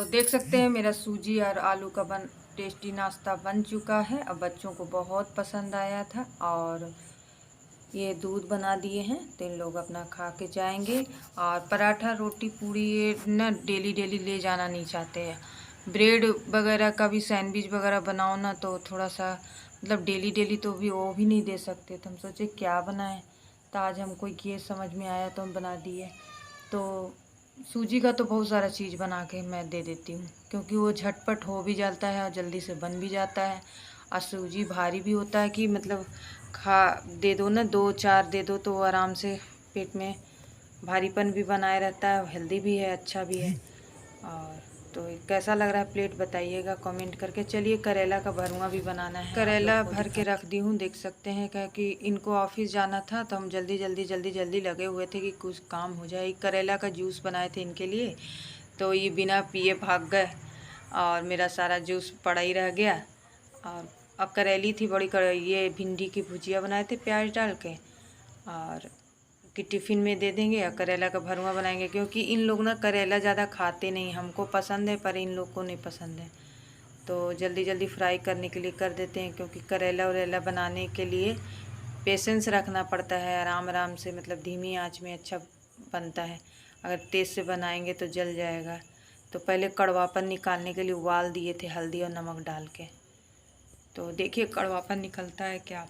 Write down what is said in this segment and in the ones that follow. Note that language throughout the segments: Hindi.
तो देख सकते हैं मेरा सूजी और आलू का टेस्टी नाश्ता बन चुका है। अब बच्चों को बहुत पसंद आया था और ये दूध बना दिए हैं तो इन लोग अपना खा के जाएंगे। और पराठा रोटी पूरी ये ना डेली डेली ले जाना नहीं चाहते हैं। ब्रेड वगैरह का भी सैंडविच वगैरह बनाओ ना तो थोड़ा सा मतलब डेली डेली तो भी वो भी नहीं दे सकते। तो हम सोचे क्या बनाएं, तो आज हमको ये समझ में आया तो हम बना दिए। तो सूजी का तो बहुत सारा चीज़ बना के मैं दे देती हूँ क्योंकि वो झटपट हो भी जाता है और जल्दी से बन भी जाता है। और सूजी भारी भी होता है कि मतलब खा दे दो ना, 2-4 दे दो तो आराम से पेट में भारीपन भी बनाए रहता है, हेल्दी भी है, अच्छा भी है। और तो कैसा लग रहा है प्लेट बताइएगा कमेंट करके। चलिए करेला का भरुआ भी बनाना है, करेला भर के रख दी हूँ। देख सकते हैं क्योंकि इनको ऑफिस जाना था तो हम जल्दी जल्दी लगे हुए थे कि कुछ काम हो जाए। करेला का जूस बनाए थे इनके लिए तो ये बिना पिए भाग गए और मेरा सारा जूस पड़ा ही रह गया। और अब करेली थी बड़ी ये भिंडी की भुजिया बनाए थे प्याज डाल के और कि टिफ़िन में दे देंगे और करेला का भरुआ बनाएंगे क्योंकि इन लोग ना करेला ज़्यादा खाते नहीं। हमको पसंद है पर इन लोग को नहीं पसंद है, तो जल्दी जल्दी फ्राई करने के लिए कर देते हैं क्योंकि करेला वरेला बनाने के लिए पेशेंस रखना पड़ता है, आराम आराम से मतलब धीमी आंच में अच्छा बनता है। अगर तेज़ से बनाएंगे तो जल जाएगा। तो पहले कड़वापन निकालने के लिए उबाल दिए थे हल्दी और नमक डाल के। तो देखिए कड़वापन निकलता है क्या।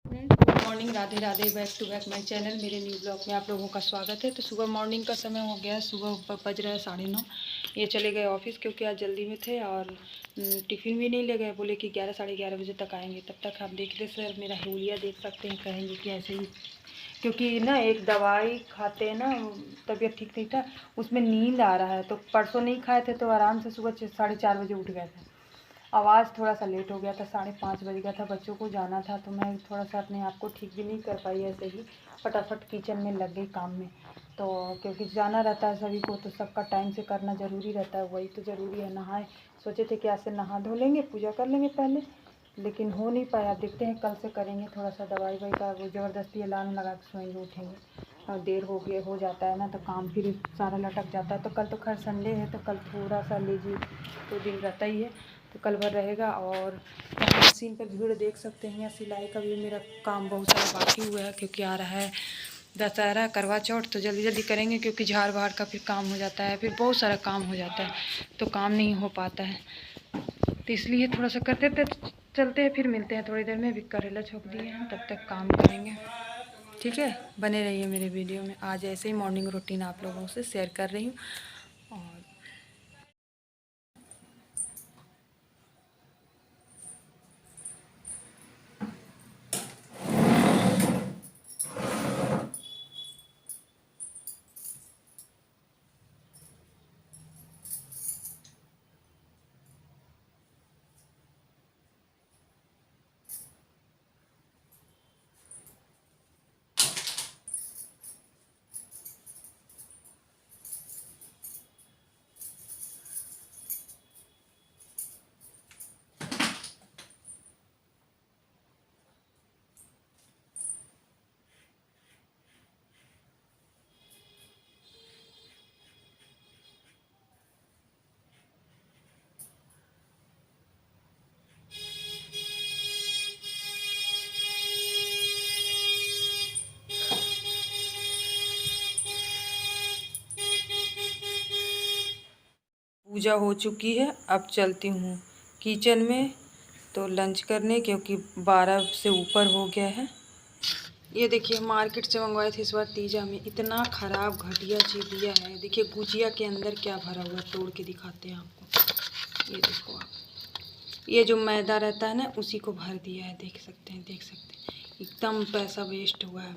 Good morning, Radhe Radhe, back to back my channel. मेरे न्यू ब्लॉग में आप लोगों का स्वागत है। तो सुबह मॉर्निंग का समय हो गया है, सुबह बज रहा है 9:30। ये चले गए ऑफिस क्योंकि आज जल्दी में थे और टिफ़िन भी नहीं ले गए, बोले कि 11 साढ़े 11 बजे तक आएंगे। तब तक आप देख रहे सर मेरा हुलिया देख सकते हैं, कहेंगे कि ऐसे ही क्योंकि ना एक दवाई खाते हैं ना, तबीयत ठीक नहीं था, उसमें नींद आ रहा है। तो परसों नहीं खाए थे तो आराम से सुबह 4:30 बजे उठ गए थे। आवाज़ थोड़ा सा लेट हो गया था, 5:30 बज गया था, बच्चों को जाना था तो मैं थोड़ा सा अपने आप को ठीक भी नहीं कर पाई। ऐसे ही फटाफट किचन में लग गई काम में। तो क्योंकि जाना रहता है सभी को तो सबका टाइम से करना ज़रूरी रहता है, वही तो ज़रूरी है। नहाए सोचे थे कि आज से नहा धो लेंगे, पूजा कर लेंगे पहले, लेकिन हो नहीं पाया। आप देखते हैं कल से करेंगे। थोड़ा सा दवाई वही का वो ज़बरदस्ती अलार्म लगा के सोएंगे, उठेंगे और देर हो जाता है ना तो काम फिर सारा लटक जाता है। तो कल तो खैर संडे है तो कल थोड़ा सा लीजिए तो दिन रहता ही है, तो कल भर रहेगा। और मशीन पर भीड़ देख सकते हैं। सिलाई का भी मेरा काम बहुत सारा बाकी हुआ है क्योंकि आ रहा है दशहरा करवा चौथ, तो जल्दी जल्दी करेंगे क्योंकि झाड़ बाड़ का फिर काम हो जाता है, फिर बहुत सारा काम हो जाता है तो काम नहीं हो पाता है। तो इसलिए थोड़ा सा करते थे। चलते हैं, फिर मिलते हैं थोड़ी देर में। अभी करेला छोक दिए हैं, तब तक काम करेंगे। ठीक है, बने रहिए मेरे वीडियो में। आज ऐसे ही मॉर्निंग रूटीन आप लोगों से शेयर कर रही हूँ। और पूजा हो चुकी है, अब चलती हूँ किचन में तो लंच करने, क्योंकि 12 से ऊपर हो गया है। ये देखिए मार्केट से मंगवाए थे इस बार तीजा में, इतना ख़राब घटिया चीज़ दिया है। देखिए गुजिया के अंदर क्या भरा हुआ है, तोड़ के दिखाते हैं आपको। ये देखो आप, ये जो मैदा रहता है ना उसी को भर दिया है। देख सकते हैं एकदम पैसा वेस्ट हुआ है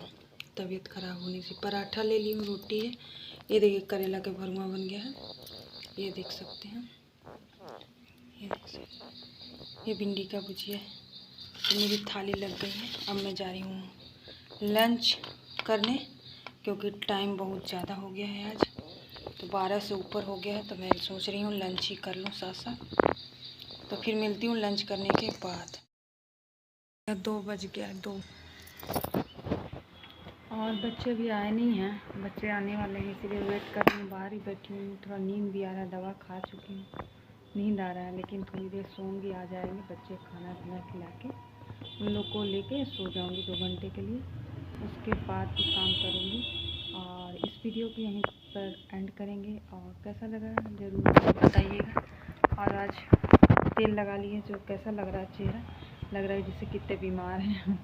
तबीयत ख़राब होने से। पराठा ले ली हूँ, रोटी है। ये देखिए करेला का भरुआ बन गया है, ये देख सकते हैं। ये देख सकते हैं, ये भिंडी का भुजिया है। तो मेरी थाली लग गई है, अब मैं जा रही हूँ लंच करने क्योंकि टाइम बहुत ज़्यादा हो गया है आज। तो 12 से ऊपर हो गया है तो मैं सोच रही हूँ लंच ही कर लूँ साथ साथ। तो फिर मिलती हूँ लंच करने के बाद। 2 बज गया, 2। और बच्चे भी आए नहीं हैं, बच्चे आने वाले हैं इसीलिए वेट कर रही हूँ। बाहर ही बैठी हूँ, थोड़ा नींद भी आ रहा है, दवा खा चुकी हूँ, नींद आ रहा है, लेकिन थोड़ी देर सोऊंगी, आ जाएंगे बच्चे, खाना पीना खिला के उन लोग को लेके सो जाऊंगी 2 घंटे के लिए। उसके बाद भी काम करूंगी। और इस वीडियो को यहीं पर एंड करेंगे। और कैसा लगा ज़रूर बताइएगा। और आज तेल लगा लिए, जो कैसा लग रहा है चेहरा, लग रहा है जैसे कितने बीमार हैं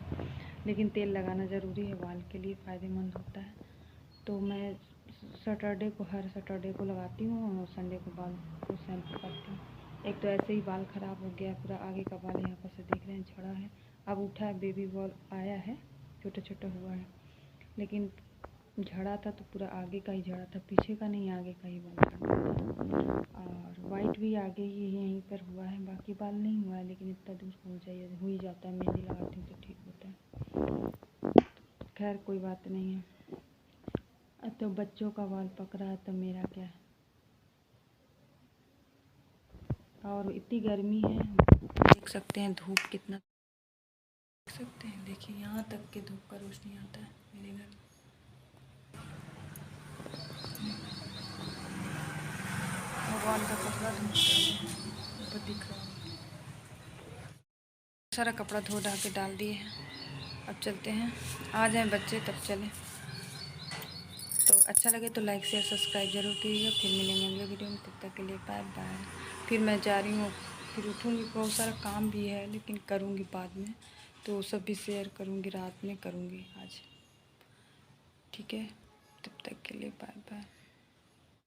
लेकिन तेल लगाना ज़रूरी है, बाल के लिए फ़ायदेमंद होता है। तो मैं हर सैटरडे को लगाती हूँ और संडे को बाल को शैम्पू करती हूँ। एक तो ऐसे ही बाल ख़राब हो गया, पूरा आगे का बाल यहाँ पर से देख रहे हैं झड़ा है, अब उठा है, बेबी बॉल आया है, छोटा छोटा हुआ है, लेकिन झड़ा था तो पूरा आगे का ही झड़ा था, पीछे का नहीं, आगे का ही बाल झड़ा था। और वाइट भी आगे ही यहीं पर हुआ है, बाकी बाल नहीं हुआ है, लेकिन इतना दूर हो ही जाता है, मेहंदी लगाती हूँ तो ठीक होता है। खैर कोई बात नहीं है। अब तो बच्चों का बाल पकड़ा है तो मेरा क्या है। और इतनी गर्मी है, देख सकते हैं धूप कितना, देख सकते हैं, देखिए यहाँ तक के धूप का रोशनी आता है मेरे घर में। भगवान का कपड़ा धूप दिख रहा है, सारा कपड़ा धो धा के डाल दिए हैं। अब चलते हैं, आ जाएं बच्चे तब चलें। तो अच्छा लगे तो लाइक शेयर सब्सक्राइब जरूर कीजिएगा। फिर मिलेंगे अगले वीडियो में, तब तक के लिए बाय बाय। फिर मैं जा रही हूँ, फिर उठूँगी, बहुत सारा काम भी है लेकिन करूँगी बाद में, तो सब भी शेयर करूँगी, रात में करूँगी आज। ठीक है, तब तक के लिए बाय बाय।